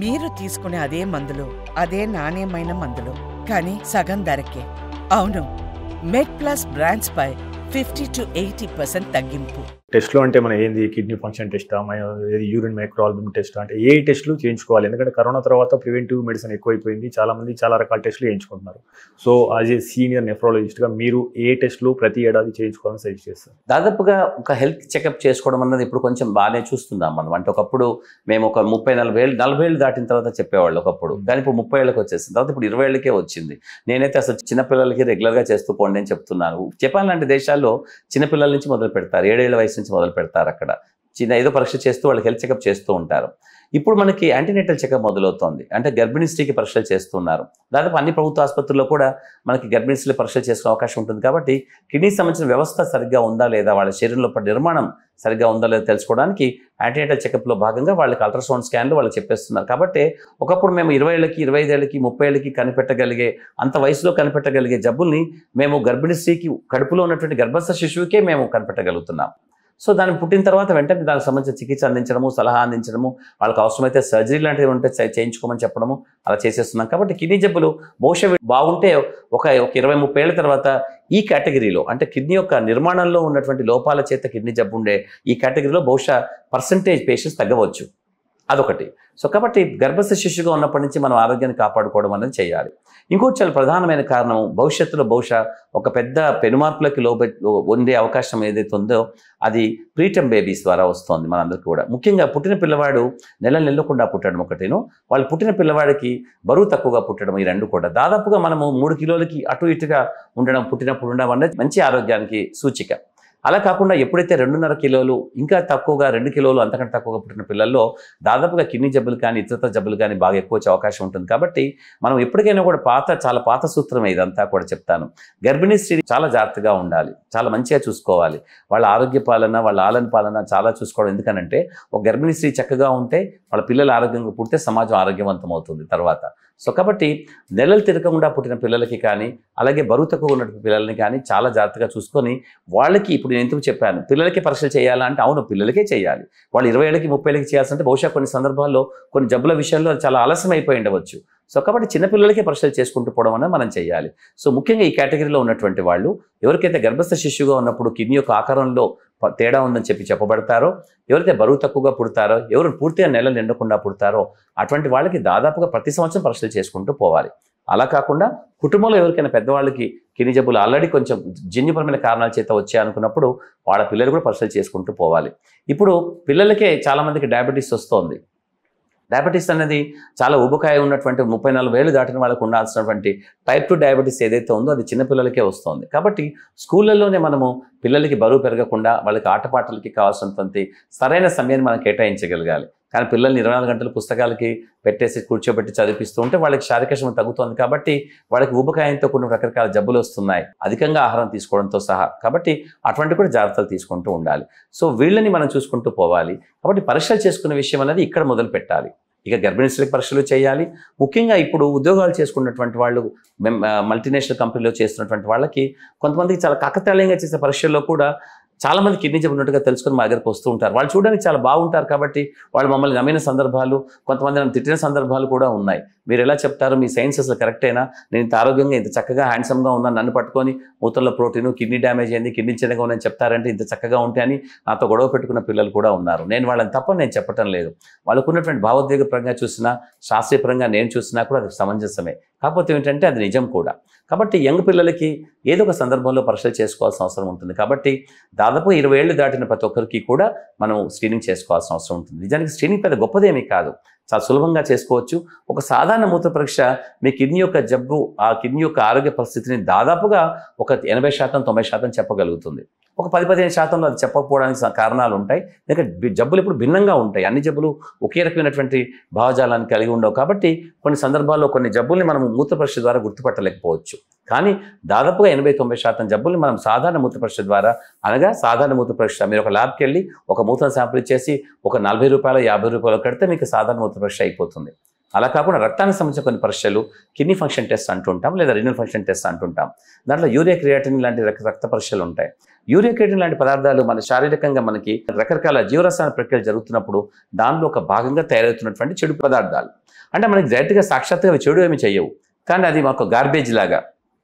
మీరు తీసుకునే అదే మందులు, అదే నాణ్యమైన మందులు, కానీ సగం ధరకే. అవును, మెడ్ప్లస్ బ్రాండ్స్ పై 50 to 80% తగ్గింపు. టెస్ట్లో అంటే మన ఏంది కిడ్నీ ఫంక్షన్ టెస్టా, యూరిన్ మైక్రోఆల్బమ్ టెస్ట్ అంటే ఏ టెస్టులు చేయించుకోవాలి? ఎందుకంటే కరోనా తర్వాత ప్రివెంటివ్ మెడిసిన్ ఎక్కువైపోయింది, చాలామంది చాలా రకాల టెస్టులు చేయించుకుంటున్నారు. సో యాజ్ ఏ సీనియర్ నెఫ్రాలజిస్ట్గా మీరు ఏ టెస్టులు ప్రతి ఏడాది చేయించుకోవాలని సజెస్ట్ చేస్తారు? దాదాపుగా ఒక హెల్త్ చెకప్ చేసుకోవడం అన్నది ఇప్పుడు కొంచెం బాగానే చూస్తున్నాం మనం. అంటే ఒకప్పుడు మేము ఒక 30-40 ఏళ్ళు దాటిన తర్వాత చెప్పేవాళ్ళు ఒకప్పుడు, కానీ ఇప్పుడు 30 ఏళ్ళకి వచ్చేసింది, తర్వాత ఇప్పుడు 20 ఏళ్ళకే వచ్చింది. నేనైతే అసలు చిన్నపిల్లలకి రెగ్యులర్గా చేస్తూ పోండి అని చెప్తున్నాను. చెప్పాలంటే దేశాల్లో చిన్నపిల్లల నుంచి మొదలు పెడతారు, 7 ఏళ్ల వయసు నుంచి మొదలు పెడతారు. అక్కడ ఏదో పరీక్ష చేస్తూ వాళ్ళకి హెల్త్ చెకప్ చేస్తూ ఉంటారు. ఇప్పుడు మనకి యాంటీనేటల్ చెకప్ మొదలవుతోంది, అంటే గర్భిణీ స్త్రీకి పరీక్షలు చేస్తున్నారు. దాదాపు అన్ని ప్రభుత్వ ఆసుపత్రుల్లో కూడా మనకి గర్భిణీ స్త్రీలు పరీక్షలు చేసుకునే అవకాశం ఉంటుంది. కాబట్టి కిడ్నీకి సంబంధించిన వ్యవస్థ సరిగ్గా ఉందా లేదా, వాళ్ళ శరీరంలో నిర్మాణం సరిగ్గా ఉందా లేదా తెలుసుకోవడానికి యాంటీనేటల్ చెకప్లో భాగంగా వాళ్ళకి అల్ట్రాసౌండ్ స్కాన్లు వాళ్ళు చెప్పేస్తున్నారు. కాబట్టి ఒకప్పుడు మేము 20 ఏళ్ళకి, 25 ఏళ్ళకి, 30 ఏళ్ళకి కనిపెట్టగలిగే, అంత వయసులో కనిపెట్టగలిగే జబ్బుల్ని మేము గర్భిణీ స్త్రీకి, కడుపులో ఉన్నటువంటి గర్భస్థ శిశువుకే మేము కనిపెట్టగలుగుతున్నాం. సో దాన్ని పుట్టిన తర్వాత వెంటనే దానికి సంబంధించిన చికిత్స అందించడము, సలహా అందించడము, వాళ్ళకి అవసరమైతే సర్జరీ లాంటివి ఉంటే చేయించుకోమని చెప్పడము అలా చేసేస్తున్నాం. కాబట్టి కిడ్నీ జబ్బులు బహుశా బాగుంటే ఒక 20-30 ఏళ్ళ తర్వాత ఈ కేటగిరీలో, అంటే కిడ్నీ యొక్క నిర్మాణంలో ఉన్నటువంటి లోపాల చేత కిడ్నీ జబ్బు ఉండే ఈ కేటగిరీలో బహుశా పర్సంటేజ్ పేషెంట్స్ తగ్గవచ్చు. అదొకటి. సో కాబట్టి గర్భస్థ శిశువుగా ఉన్నప్పటి నుంచి మనం ఆరోగ్యాన్ని కాపాడుకోవడం అనేది చేయాలి. ఇంకోటి చాలా ప్రధానమైన కారణం, భవిష్యత్తులో బహుశా ఒక పెద్ద పెనుమార్పులకి ఉండే అవకాశం ఏదైతే ఉందో అది ప్రీటర్మ్ బేబీస్ ద్వారా వస్తుంది మనందరికీ కూడా. ముఖ్యంగా పుట్టిన పిల్లవాడు నెలకుండా పుట్టడం ఒకటిను, వాళ్ళు పుట్టిన పిల్లవాడికి బరువు తక్కువగా పుట్టడం, ఈ రెండు కూడా. దాదాపుగా మనము 3 కిలోలకి అటు ఇటుగా ఉండడం, పుట్టినప్పుడు ఉండడం అనేది మంచి ఆరోగ్యానికి సూచిక. అలా కాకుండా ఎప్పుడైతే 2.5 కిలోలు, ఇంకా తక్కువగా 2 కిలోలు అంతకంటే తక్కువగా పుట్టిన పిల్లల్లో దాదాపుగా కిడ్నీ జబ్బులు కానీ ఇతర జబ్బులు కానీ బాగా ఎక్కువ వచ్చే అవకాశం ఉంటుంది. కాబట్టి మనం ఎప్పటికైనా కూడా చాలా పాత సూత్రమే ఇదంతా కూడా చెప్తాను. గర్భిణీ స్త్రీ చాలా జాగ్రత్తగా ఉండాలి, చాలా మంచిగా చూసుకోవాలి. వాళ్ళ ఆరోగ్య పాలన, వాళ్ళ ఆలన పాలన చాలా చూసుకోవడం. ఎందుకనంటే ఒక గర్భిణీ స్త్రీ చక్కగా ఉంటే వాళ్ళ పిల్లలు ఆరోగ్యంగా పుడితే సమాజం ఆరోగ్యవంతం అవుతుంది తర్వాత. సో కాబట్టి నెలలు తిరగకుండా పుట్టిన పిల్లలకి కానీ, అలాగే బరువు తక్కువ ఉన్న పిల్లల్ని కానీ చాలా జాగ్రత్తగా చూసుకొని వాళ్ళకి, ఇప్పుడు నేను ఎందుకు చెప్పాను పిల్లలకి పరీక్షలు చేయాలా అంటే, అవును పిల్లలకే చేయాలి. వాళ్ళు 20 ఏళ్ళకి 30 ఏళ్ళకి చేయాల్సింటే బహుశా కొన్ని సందర్భాల్లో కొన్ని జబ్బుల విషయంలో చాలా ఆలస్యం అయిపోయి ఉండవచ్చు. సో కాబట్టి చిన్నపిల్లలకే పరీక్షలు చేసుకుంటూ పోవడం అనేది మనం చేయాలి. సో ముఖ్యంగా ఈ కేటగిరీలో ఉన్నటువంటి వాళ్ళు ఎవరికైతే గర్భస్థ శిశువుగా ఉన్నప్పుడు కిడ్నీ యొక్క ఆకారంలో తేడా ఉందని చెప్పబడతారో, ఎవరైతే బరువు తక్కువగా పుడతారో, ఎవరు పూర్తిగా నెలలు నిండకుండా పుడతారో అటువంటి వాళ్ళకి దాదాపుగా ప్రతి సంవత్సరం పరీక్షలు చేసుకుంటూ పోవాలి. అలా కాకుండా కుటుంబంలో ఎవరికైనా పెద్దవాళ్ళకి కిడ్నీ జబ్బులు ఆల్రెడీ కొంచెం జన్యుపరమైన కారణాల చేత వచ్చాయనుకున్నప్పుడు వాళ్ళ పిల్లలు కూడా పరీక్షలు చేసుకుంటూ పోవాలి. ఇప్పుడు పిల్లలకే చాలామందికి డయాబెటీస్ వస్తుంది. డయాబెటీస్ అనేది చాలా ఊబకాయ ఉన్నటువంటి 30-40 ఏళ్ళు దాటిన వాళ్ళకు ఉండాల్సినటువంటి టైప్ 2 డయాబెటీస్ ఏదైతే ఉందో అది చిన్నపిల్లలకే వస్తుంది. కాబట్టి స్కూళ్ళల్లోనే మనము పిల్లలకి బరువు పెరగకుండా వాళ్ళకి ఆటపాటలకి కావాల్సినటువంటి సరైన సమయాన్ని మనం కేటాయించగలగాలి. కానీ పిల్లల్ని 24 గంటలు పుస్తకాలకి పెట్టేసి కూర్చోబెట్టి చదివిస్తూ ఉంటే వాళ్ళకి శారీరక శ్రమ తగ్గుతుంది. కాబట్టి వాళ్ళకి ఊబకాయంతో కొన్ని రకరకాల జబ్బులు వస్తున్నాయి, అధికంగా ఆహారం తీసుకోవడంతో సహా. కాబట్టి అటువంటి కూడా జాగ్రత్తలు తీసుకుంటూ ఉండాలి. సో వీళ్ళని మనం చూసుకుంటూ పోవాలి. కాబట్టి పరీక్షలు చేసుకునే విషయం అనేది ఇక్కడ మొదలు పెట్టాలి. ఇక గర్భిణీ స్త్రీలకు పరీక్షలు చేయాలి. ముఖ్యంగా ఇప్పుడు ఉద్యోగాలు చేసుకున్నటువంటి వాళ్ళు, మల్టీనేషనల్ కంపెనీలో చేస్తున్నటువంటి వాళ్ళకి కొంతమందికి చాలా కాకతాళీయంగా చేసే పరీక్షల్లో కూడా చాలామంది కిడ్నీ జబ్బు ఉన్నట్టుగా తెలుసుకొని మా దగ్గరకు వస్తూ ఉంటారు. వాళ్ళు చూడడానికి చాలా బాగుంటారు కాబట్టి వాళ్ళు మమ్మల్ని నమ్మిన సందర్భాలు, కొంతమంది నన్ను తిట్టిన సందర్భాలు కూడా ఉన్నాయి. మీరు ఎలా చెప్తారు, మీ సైన్స్ అసలు కరెక్టేనా, నేను ఇంత ఆరోగ్యంగా ఇంత చక్కగా హ్యాండ్సమ్గా ఉన్నాను, నన్ను పట్టుకొని మూత్రంలో ప్రోటీన్, కిడ్నీ డ్యామేజ్ అయింది, కిడ్నీ చిన్నగా ఉందని చెప్తారంటే ఇంత చక్కగా ఉంటే అని నాతో గొడవ పెట్టుకున్న పిల్లలు కూడా ఉన్నారు. నేను వాళ్ళని తప్పని నేను చెప్పటం లేదు. వాళ్ళకు ఉన్నటువంటి భావోద్వేగ పరంగా చూసినా, శాస్త్రీయపరంగా నేను చూసినా కూడా అది సమంజసమే. కాకపోతే ఏంటంటే అది నిజం కూడా. కాబట్టి యంగ్ పిల్లలకి ఏదో ఒక సందర్భంలో పరీక్షలు చేసుకోవాల్సిన అవసరం ఉంటుంది. కాబట్టి దాదాపు 20 ఏళ్ళు దాటిన ప్రతి ఒక్కరికి కూడా మనం స్క్రీనింగ్ చేసుకోవాల్సిన అవసరం ఉంటుంది. నిజానికి స్క్రీనింగ్ పెద్ద గొప్పదేమీ కాదు, చాలా సులభంగా చేసుకోవచ్చు. ఒక సాధారణ మూత్ర పరీక్ష మీ కిడ్నీ యొక్క జబ్బు, ఆ కిడ్నీ యొక్క ఆరోగ్య పరిస్థితిని దాదాపుగా ఒక 80% 90% చెప్పగలుగుతుంది. ఒక 10-15% అది చెప్పకపోవడానికి కారణాలు ఉంటాయి. ఎందుకంటే జబ్బులు ఇప్పుడు భిన్నంగా ఉంటాయి, అన్ని జబ్బులు ఒకే రకమైనటువంటి భావజాలాన్ని కలిగి ఉండవు. కాబట్టి కొన్ని సందర్భాల్లో కొన్ని జబ్బుల్ని మనం మూత్ర పరీక్ష ద్వారా గుర్తుపట్టలేకపోవచ్చు. కానీ దాదాపుగా 80-90% జబ్బుల్ని మనం సాధారణ మూత్ర పరీక్ష ద్వారా, అనగా సాధారణ మూత్ర పరీక్ష, మీరు ఒక ల్యాబ్కి వెళ్ళి ఒక మూత్రం శాంపుల్ ఇచ్చేసి ఒక 40 రూపాయలు 50 రూపాయలు కడితే మీకు సాధారణ మూత్ర పరీక్ష అయిపోతుంది. అలా కాకుండా రక్తానికి సంబంధించిన కొన్ని పరీక్షలు, కిడ్నీ ఫంక్షన్ టెస్ట్ అంటుంటాం, లేదా రీనల్ ఫంక్షన్ టెస్ట్ అంటుంటాం. దాంట్లో యూరియా క్రియాటిన్ లాంటి రక్త పరీక్షలు ఉంటాయి. యూరియా క్రియేటిన్ లాంటి పదార్థాలు మన శారీరకంగా మనకి రకరకాల జీవరసాయన ప్రక్రియలు జరుగుతున్నప్పుడు దానిలో ఒక భాగంగా తయారవుతున్నటువంటి చెడు పదార్థాలు. అంటే మనకి డైరెక్ట్గా సాక్షాత్తుగా అవి చెడు ఏమి చేయవు, కానీ అది మాకు గార్బేజ్ లాగా.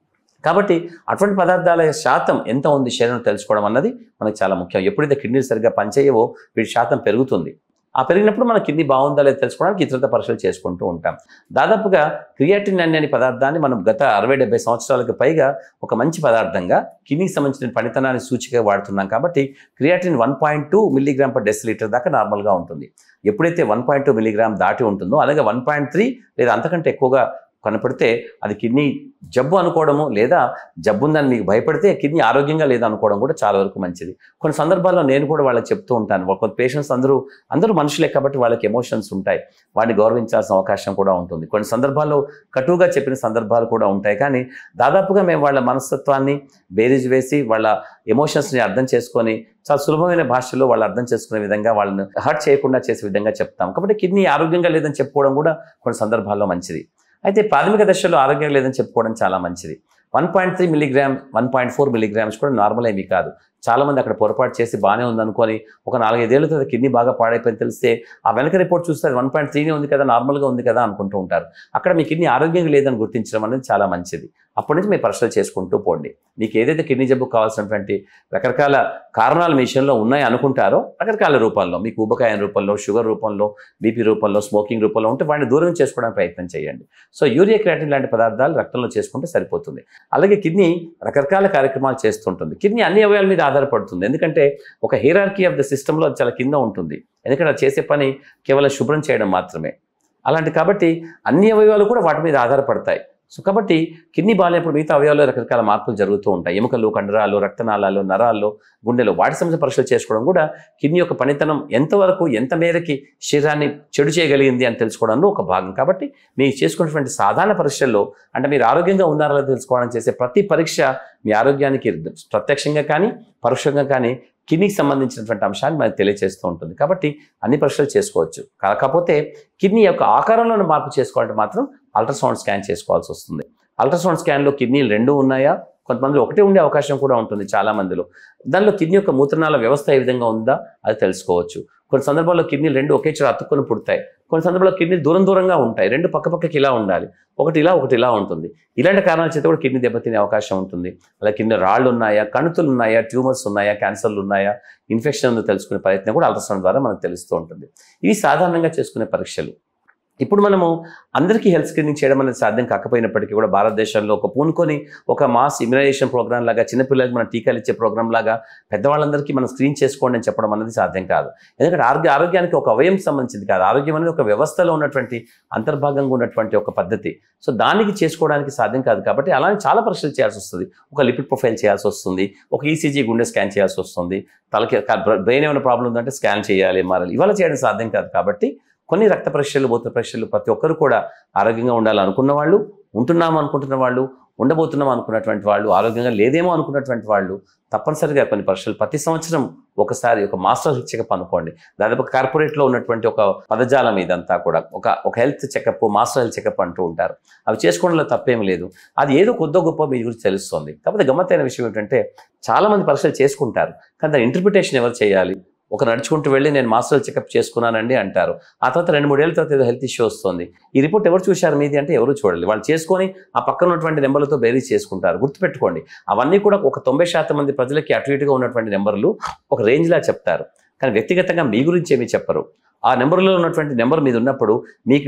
కాబట్టి అటువంటి పదార్థాల శాతం ఎంత ఉంది శరీరంలో తెలుసుకోవడం అన్నది మనకు చాలా ముఖ్యం. ఎప్పుడైతే కిడ్నీలు సరిగ్గా పనిచేయవో వీటి శాతం పెరుగుతుంది. ఆ పెరిగినప్పుడు మన కిడ్నీ బాగుందా లేదా తెలుసుకోవడానికి ఇతరత పరీక్షలు చేసుకుంటూ ఉంటాం. దాదాపుగా క్రియాటిన్ అనే పదార్థాన్ని మనం గత 60-70 సంవత్సరాలకు పైగా ఒక మంచి పదార్థంగా కిడ్నీకి సంబంధించిన పనితనాన్ని సూచికగా వాడుతున్నాం. కాబట్టి క్రియాటిన్ 1.2 mg/dL దాకా నార్మల్గా ఉంటుంది. ఎప్పుడైతే 1.2 mg దాటి ఉంటుందో, అలాగే 1.3 లేదా అంతకంటే ఎక్కువగా కనపడితే అది కిడ్నీ జబ్బు అనుకోవడము, లేదా జబ్బు ఉందని మీకు భయపడితే కిడ్నీ ఆరోగ్యంగా లేదా అనుకోవడం కూడా చాలా వరకు మంచిది. కొన్ని సందర్భాల్లో నేను కూడా వాళ్ళకి చెప్తూ ఉంటాను, కొంత పేషెంట్స్ అందరూ మనుషులే కాబట్టి వాళ్ళకి ఎమోషన్స్ ఉంటాయి, వాటిని గౌరవించాల్సిన అవకాశం కూడా ఉంటుంది. కొన్ని సందర్భాల్లో కటువుగా చెప్పిన సందర్భాలు కూడా ఉంటాయి. కానీ దాదాపుగా మేము వాళ్ళ మనస్తత్వాన్ని బేరీజ్ వేసి వాళ్ళ ఎమోషన్స్ని అర్థం చేసుకొని చాలా సులభమైన భాషలో వాళ్ళు అర్థం చేసుకునే విధంగా, వాళ్ళని హర్ట్ చేయకుండా చేసే విధంగా చెప్తాం. కాబట్టి కిడ్నీ ఆరోగ్యంగా లేదని చెప్పుకోవడం కూడా కొన్ని సందర్భాల్లో మంచిది. అయితే ప్రాథమిక దశలో ఆరోగ్యం లేదని చెప్పుకోవడం చాలా మంచిది. 1.3 mg 1.4 mg కూడా నార్మల్ ఏమీ కాదు. చాలామంది అక్కడ పొరపాటు చేసి బాగానే ఉందనుకొని ఒక 4-5 ఏళ్ళ తర్వాత కిడ్నీ బాగా పాడైపోయింది తెలిస్తే ఆ వెనక రిపోర్ట్ చూస్తే 1.3 ఉంది కదా, నార్మల్గా ఉంది కదా అనుకుంటూ ఉంటారు. అక్కడ మీ కిడ్నీ ఆరోగ్యంగా లేదని గుర్తించడం అనేది చాలా మంచిది. అప్పటి నుంచి మీరు పరీక్షలు చేసుకుంటూ పోండి. మీకు ఏదైతే కిడ్నీ జబ్బు కావాల్సినటువంటి రకరకాల కారణాలు మీ విషయంలో ఉన్నాయి అనుకుంటారో, రకరకాల రూపాల్లో మీకు ఊబకాయం రూపంలో, షుగర్ రూపంలో, బీపీ రూపంలో, స్మోకింగ్ రూపంలో ఉంటే వాటిని దూరం చేసుకోవడానికి ప్రయత్నం చేయండి. సో యూరియా క్రియాటిన్ లాంటి పదార్థాలు రక్తంలో చేసుకుంటే సరిపోతుంది. అలాగే కిడ్నీ రకరకాల కార్యక్రమాలు చేస్తుంటుంది. కిడ్నీ అన్ని అవయవాల మీద ఆధారపడుతుంది. ఎందుకంటే ఒక హైరార్కీ ఆఫ్ ద సిస్టంలో అది చాలా కింద ఉంటుంది. ఎందుకంటే అది చేసే పని కేవలం శుభ్రం చేయడం మాత్రమే. కాబట్టి అన్ని అవయవాలు కూడా వాటి మీద ఆధారపడతాయి. సో కాబట్టి కిడ్నీ బాగాలేనప్పుడు మిగతా అవయవాల్లో రకరకాల మార్పులు జరుగుతూ ఉంటాయి. ఎముకలు, కండరాలు, రక్తనాళాలు, నరాల్లో, గుండెలో వాటి సంబంధించిన పరీక్షలు చేసుకోవడం కూడా కిడ్నీ యొక్క పనితనం ఎంతవరకు ఎంత మేరకి శరీరాన్ని చెడు చేయగలిగింది అని తెలుసుకోవడంలో ఒక భాగం. కాబట్టి మీరు చేసుకున్నటువంటి సాధారణ పరీక్షల్లో, అంటే మీరు ఆరోగ్యంగా ఉన్నారో తెలుసుకోవడానికి చేసే ప్రతి పరీక్ష మీ ఆరోగ్యానికి ప్రత్యక్షంగా కానీ పరోక్షంగా కానీ కిడ్నీకి సంబంధించినటువంటి అంశాన్ని మనకు తెలియజేస్తూ ఉంటుంది. కాబట్టి అన్ని పరీక్షలు చేసుకోవచ్చు. కాకపోతే కిడ్నీ యొక్క ఆకారంలో మార్పు చేసుకోవాలంటే మాత్రం అల్ట్రాసౌండ్ స్కాన్ చేసుకోవాల్సి వస్తుంది. అల్ట్రాసౌండ్ స్కాన్లో కిడ్నీలు 2 ఉన్నాయా, కొంతమందిలో ఒకటే ఉండే అవకాశం కూడా ఉంటుంది చాలా మందిలో. దానిలో కిడ్నీ యొక్క మూత్రనాళ వ్యవస్థ ఏ విధంగా ఉందా అది తెలుసుకోవచ్చు. కొన్ని సందర్భాల్లో కిడ్నీలు 2 ఒకే చోట అతుక్కొని పుడతాయి. కొన్ని సందర్భాల్లో కిడ్నీలు దూరంగా ఉంటాయి. 2 పక్కపక్కకి ఇలా ఉండాలి, ఒకటి ఇలా ఉంటుంది. ఇలాంటి కారణాల చేత కూడా కిడ్నీ దెబ్బతినే అవకాశం ఉంటుంది. అలా కిడ్నీ రాళ్ళు ఉన్నాయా, కణుతులు ఉన్నాయా, ట్యూమర్స్ ఉన్నాయా, క్యాన్సర్లు ఉన్నాయా, ఇన్ఫెక్షన్ ఉందో తెలుసుకునే ప్రయత్నం కూడా అల్ట్రాసౌండ్ ద్వారా మనకు తెలుస్తూ ఉంటుంది. ఇవి సాధారణంగా చేసుకునే పరీక్షలు. ఇప్పుడు మనము అందరికీ హెల్త్ స్క్రీనింగ్ చేయడం అనేది సాధ్యం కాకపోయినప్పటికీ కూడా భారతదేశంలో ఒక పూనుకొని ఒక మాస్ ఇమ్యునైజేషన్ ప్రోగ్రామ్ లాగా, చిన్నపిల్లలకి మనం టీకాలు ఇచ్చే ప్రోగ్రామ్ లాగా పెద్దవాళ్ళందరికీ మనం స్క్రీన్ చేసుకోండి అని చెప్పడం అనేది సాధ్యం కాదు. ఎందుకంటే ఆరోగ్యానికి ఒక అవయం సంబంధించింది కాదు. ఆరోగ్యం అనేది ఒక వ్యవస్థలో ఉన్నటువంటి అంతర్భాగంగా ఉన్నటువంటి ఒక పద్ధతి. సో దానికి చేసుకోవడానికి సాధ్యం కాదు. కాబట్టి అలానే చాలా పరీక్షలు చేయాల్సి వస్తుంది. ఒక లిపిడ్ ప్రొఫైల్ చేయాల్సి వస్తుంది, ఒక ఈసీజీ గుండె స్కాన్ చేయాల్సి వస్తుంది, తలకి బ్రెయిన్ ఏమైనా ప్రాబ్లం ఉందంటే స్కాన్ చేయాలి, మారాలి. ఇవాళ చేయడం సాధ్యం కాదు. కాబట్టి కొన్ని రక్త పరీక్షలు, మూత్ర పరీక్షలు ప్రతి ఒక్కరు కూడా ఆరోగ్యంగా ఉండాలనుకున్న వాళ్ళు, ఉంటున్నాము అనుకుంటున్న వాళ్ళు, ఉండబోతున్నాం అనుకున్నటువంటి వాళ్ళు, ఆరోగ్యంగా లేదేమో అనుకున్నటువంటి వాళ్ళు తప్పనిసరిగా కొన్ని పరీక్షలు ప్రతి సంవత్సరం ఒకసారి ఒక మాస్టర్ హెల్త్ చెకప్ అనుకోండి. దాదాపు కార్పొరేట్లో ఉన్నటువంటి ఒక పదజాలం ఇదంతా కూడా ఒక health checkup, master health checkup అంటూ ఉంటారు. అవి చేసుకోవడంలో తప్పేమీ లేదు. అది ఏదో కొద్దో గొప్ప మీ గురించి తెలుస్తుంది. కాకపోతే గమ్మత్తైన విషయం ఏంటంటే చాలామంది పరీక్షలు చేసుకుంటారు, కానీ దాని ఇంటర్ప్రిటేషన్ ఎవరు చేయాలి? ఒక నడుచుకుంటూ వెళ్ళి నేను మాస్టర్ చెకప్ చేసుకున్నానండి అంటారు. ఆ తర్వాత 2-3 ఏళ్ళ తర్వాత ఏదో హెల్త్ ఇష్యూ వస్తుంది. ఈ రిపోర్ట్ ఎవరు చూశారు మీది అంటే ఎవరు చూడాలి. వాళ్ళు చేసుకొని ఆ పక్కన ఉన్నటువంటి నెంబర్లతో బేరీజ్ చేసుకుంటారు. గుర్తుపెట్టుకోండి, అవన్నీ కూడా ఒక 90% మంది ప్రజలకి అటు ఇటుగా ఉన్నటువంటి నెంబర్లు ఒక రేంజ్లా చెప్తారు, కానీ వ్యక్తిగతంగా మీ గురించి ఏమీ చెప్పరు. ఆ నెంబర్లో ఉన్నటువంటి నెంబర్ మీద ఉన్నప్పుడు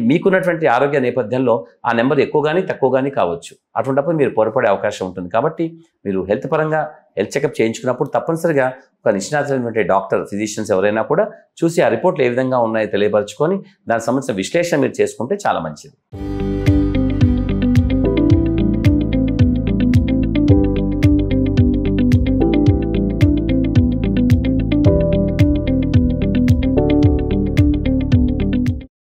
మీకున్నటువంటి ఆరోగ్య నేపథ్యంలో ఆ నెంబర్ ఎక్కువ కానీ తక్కువ కానీ కావచ్చు. అటువంటిప్పుడు మీరు పొరపడే అవకాశం ఉంటుంది. కాబట్టి మీరు హెల్త్ పరంగా హెల్త్ చెకప్ చేయించుకున్నప్పుడు తప్పనిసరిగా ఒక నిష్ణాతులైనటువంటి డాక్టర్, ఫిజిషియన్స్ ఎవరైనా కూడా చూసి ఆ రిపోర్ట్లు ఏ విధంగా ఉన్నాయో తెలియపరచుకొని దానికి సంబంధించిన విశ్లేషణ మీరు చేసుకుంటే చాలా మంచిది.